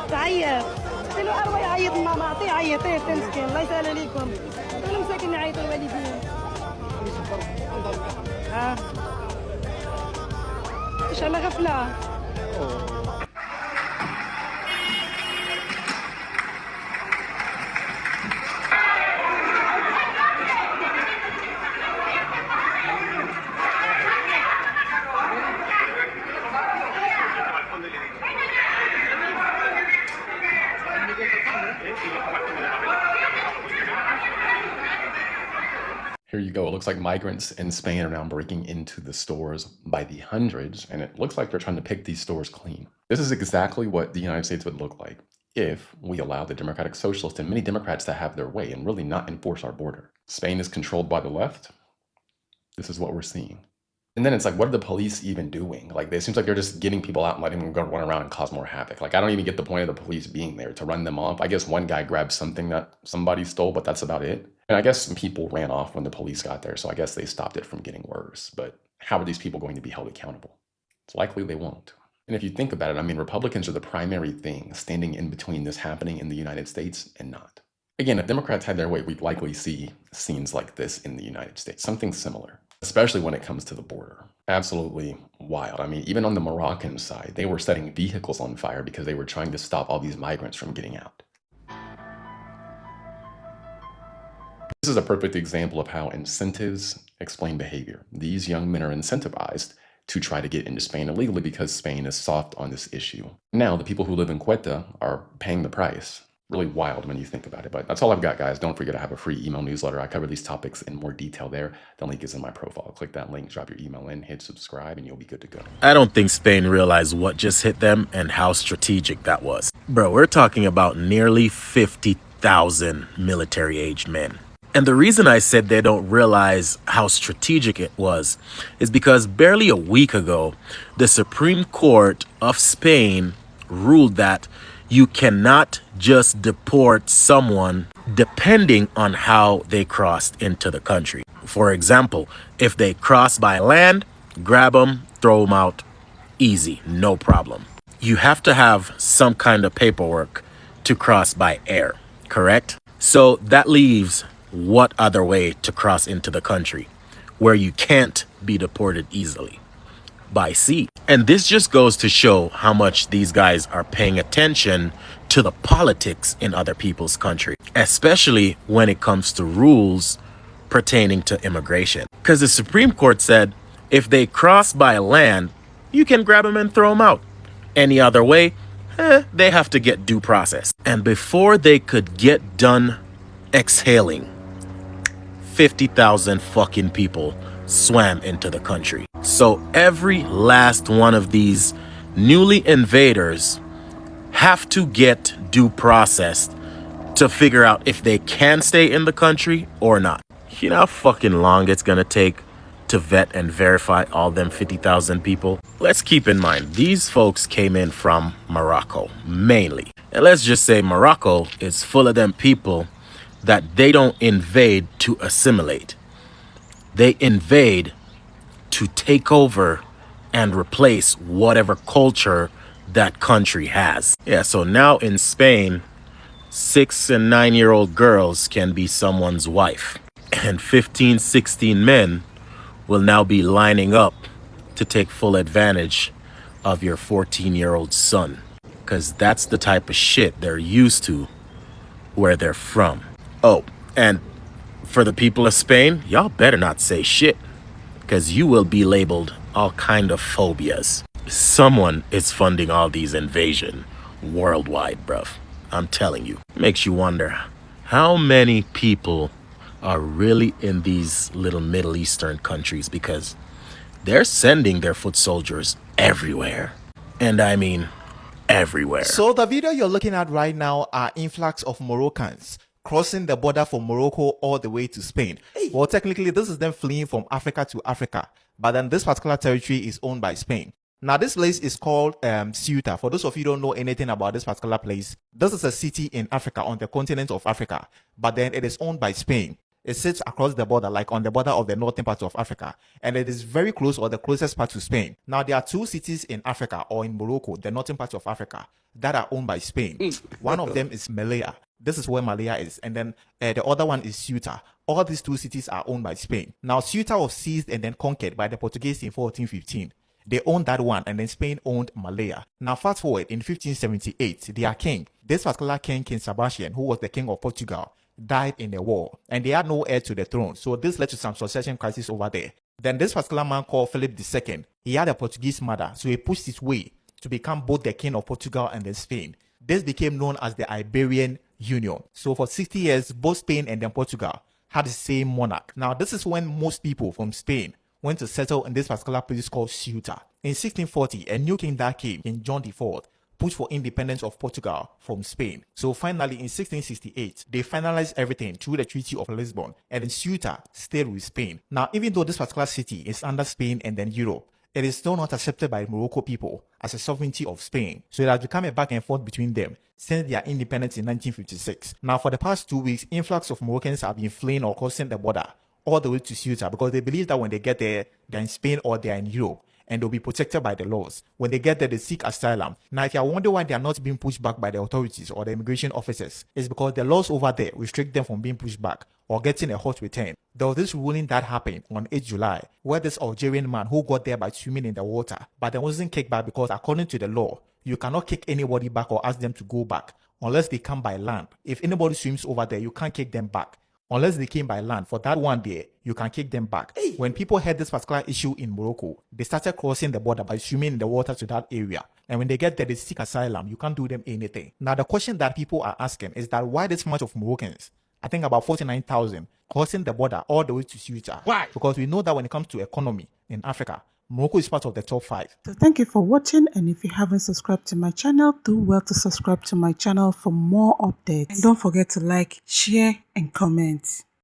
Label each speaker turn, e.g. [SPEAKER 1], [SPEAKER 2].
[SPEAKER 1] تعيط قلت له اروح يعيط ماما اعطيه عيطيه مسكين الله يسهل عليكم كلهم مساكين يعيطوا الوالدين ايش على غفله.
[SPEAKER 2] Here you go. It looks like migrants in Spain are now breaking into the stores by the hundreds, and it looks like they're trying to pick these stores clean. This is exactly what the United States would look like if we allow the Democratic Socialists and many Democrats to have their way and really not enforce our border. Spain is controlled by the left. This is what we're seeing. And then it's like, what are the police even doing? Like, it seems like they're just getting people out and letting them go run around and cause more havoc. Like, I don't even get the point of the police being there to run them off. I guess one guy grabbed something that somebody stole, but that's about it. And I guess some people ran off when the police got there, so I guess they stopped it from getting worse. But how are these people going to be held accountable? It's likely they won't. And if you think about it, I mean, Republicans are the primary thing standing in between this happening in the United States and not. Again, if Democrats had their way, we'd likely see scenes like this in the United States, something similar, especially when it comes to the border. Absolutely wild. I mean, even on the Moroccan side, they were setting vehicles on fire because they were trying to stop all these migrants from getting out. This is a perfect example of how incentives explain behavior. These young men are incentivized to try to get into Spain illegally because Spain is soft on this issue. Now, the people who live in Ceuta are paying the price. Really wild when you think about it. But that's all I've got, guys. Don't forget to have a free email newsletter. I cover these topics in more detail there. The link is in my profile. Click that link, drop your email in, hit subscribe, and you'll be good to go.
[SPEAKER 3] I don't think Spain realized what just hit them and how strategic that was. Bro, we're talking about nearly 50,000 military-aged men. And the reason I said they don't realize how strategic it was is because barely a week ago, the Supreme Court of Spain ruled that you cannot just deport someone depending on how they crossed into the country. For example, if they cross by land, grab them, throw them out, easy, no problem. You have to have some kind of paperwork to cross by air, correct? So that leaves what other way to cross into the country where you can't be deported easily? By sea. And this just goes to show how much these guys are paying attention to the politics in other people's country, especially when it comes to rules pertaining to immigration. Because the Supreme Court said if they cross by land, you can grab them and throw them out. Any other way, they have to get due process. And before they could get done exhaling, 50,000 fucking people swam into the country. So every last one of these newly invaders have to get due process to figure out if they can stay in the country or not. You know how fucking long it's gonna take to vet and verify all them 50,000 people? Let's keep in mind, these folks came in from Morocco, mainly. And let's just say Morocco is full of them people that they don't invade to assimilate. They invade to take over and replace whatever culture that country has. Yeah, so now in Spain, 6 and 9-year-old girls can be someone's wife. And 15, 16 men will now be lining up to take full advantage of your 14-year-old son. Because that's the type of shit they're used to where they're from. Oh, and for the people of Spain, y'all better not say shit, because you will be labeled all kind of phobias. Someone is funding all these invasion worldwide, bruv. I'm telling you. Makes you wonder, how many people are really in these little Middle Eastern countries because they're sending their foot soldiers everywhere. And I mean, everywhere.
[SPEAKER 4] So the video you're looking at right now are influx of Moroccans crossing the border from Morocco all the way to Spain. Well, technically, this is them fleeing from Africa to Africa, but then this particular territory is owned by Spain. Now, this place is called Ceuta. For those of you who don't know anything about this particular place, this is a city in Africa, on the continent of Africa, but then it is owned by Spain. It sits across the border, like on the border of the northern part of Africa, and it is very close, or the closest part to Spain. Now, there are two cities in Africa, or in Morocco, the northern part of Africa, that are owned by Spain. One of them is Malaya. This is where Malaya is, and then the other one is Ceuta. All these two cities are owned by Spain. Now, Ceuta was seized and then conquered by the Portuguese in 1415. They owned that one, and then Spain owned Malaya. Now, fast forward, in 1578, their king, this particular king, King Sebastian, who was the king of Portugal, died in a war, and they had no heir to the throne. So this led to some succession crisis over there. Then this particular man called Philip II, he had a Portuguese mother, so he pushed his way to become both the king of Portugal and then Spain. This became known as the Iberian Union. So for 60 years, both Spain and then Portugal had the same monarch. Now, this is when most people from Spain went to settle in this particular place called Ceuta. In 1640, a new king that came, King John IV, pushed for independence of Portugal from Spain. So finally, in 1668, they finalized everything through the Treaty of Lisbon, and then Ceuta stayed with Spain. Now, even though this particular city is under Spain and then Europe, it is still not accepted by Morocco people as a sovereignty of Spain. So it has become a back and forth between them since their independence in 1956. Now, for the past 2 weeks, influx of Moroccans have been fleeing or crossing the border all the way to Ceuta because they believe that when they get there, they're in Spain or they're in Europe, and they'll be protected by the laws. When they get there, they seek asylum. Now, if you wonder why they are not being pushed back by the authorities or the immigration officers, it's because the laws over there restrict them from being pushed back or getting a hot return. There was this ruling that happened on 8 July, where this Algerian man who got there by swimming in the water, but then wasn't kicked back because according to the law, you cannot kick anybody back or ask them to go back unless they come by land. If anybody swims over there, you can't kick them back. Unless they came by land, for that one day, you can kick them back. When people had this particular issue in Morocco, they started crossing the border by swimming in the water to that area. And when they get there, they seek asylum. You can't do them anything. Now, the question that people are asking is that why this much of Moroccans, I think about 49,000, crossing the border all the way to Ceuta? Why? Because we know that when it comes to economy in Africa, Morocco is part of the top 5.
[SPEAKER 5] So thank you for watching, and if you haven't subscribed to my channel, do well to subscribe to my channel for more updates. And don't forget to like, share and comment.